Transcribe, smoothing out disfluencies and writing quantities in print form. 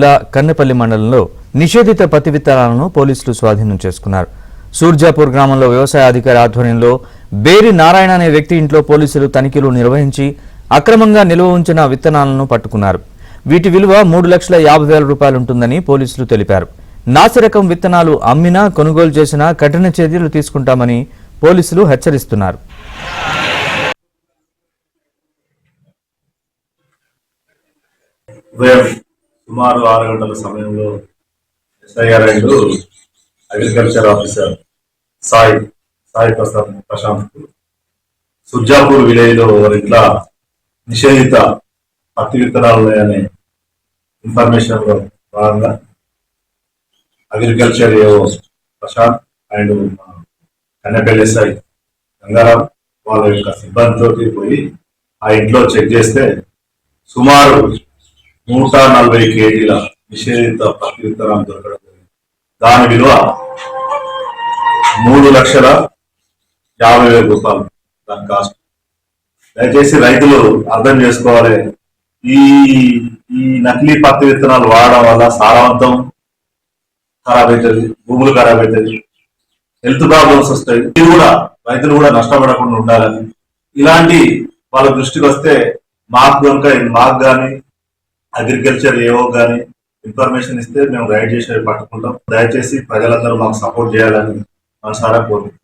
జిల్లా కన్నెపల్లి మండలంలో నిషేధిత పత్తి విత్తనాలను పోలీసులు స్వాధీనం చేసుకున్నారు. సూర్జాపూర్ గ్రామంలో వ్యవసాయ అధికారి ఆధ్వర్యంలో బేరి నారాయణ అనే వ్యక్తి ఇంట్లో పోలీసులు తనిఖీలు నిర్వహించి అక్రమంగా నిల్వ ఉంచిన విత్తనాలను పట్టుకున్నారు. వీటి విలువ 3,50,000 రూపాయలు ఉంటుందని పోలీసులు తెలిపారు. నాసిరకం విత్తనాలు అమ్మినా కొనుగోలు చేసినా కఠిన చర్యలు తీసుకుంటామని పోలీసులు హెచ్చరిస్తున్నారు. సుమారు 6 గంటల సమయంలో SIR agriculture officer Sai Prashanth Surjapur village లో ఇట్లా నిషేధిత పత్తి విత్తనాలు ఉన్నాయనే ఇన్ఫర్మేషన్ లో భాగంగా agriculture Prashanth and Kannepalli SI Gangaram వాళ్ళ యొక్క సిబ్బందితో పోయి ఆ ఇంట్లో చెక్ చేస్తే సుమారు 140 కేజీల నిషేధిత పత్తి విత్తనాలు దొరకడం జరిగింది. దాని విలువ 3,50,000 రూపాయలు దాని కాస్ట్. దయచేసి రైతులు అర్థం చేసుకోవాలి, ఈ నకిలీ పత్తి విత్తనాలు వాడడం వల్ల సారవంతం ఖరాబ్ అవుతుంది, భూములు ఖరాబ్ అవుతుంది, హెల్త్ ప్రాబ్లమ్స్ వస్తాయి. ఇది కూడా రైతులు కూడా నష్టపడకుండా ఉండాలని ఇలాంటి వాళ్ళ దృష్టికి వస్తే మాకు కానీ అగ్రికల్చర్ ఏవో కానీ ఇన్ఫర్మేషన్ ఇస్తే మేము రైడ్ చేసి పట్టుకుంటాం. దయచేసి ప్రజలందరూ మాకు సపోర్ట్ చేయాలని మనసారా కోరుకుంటున్నాం.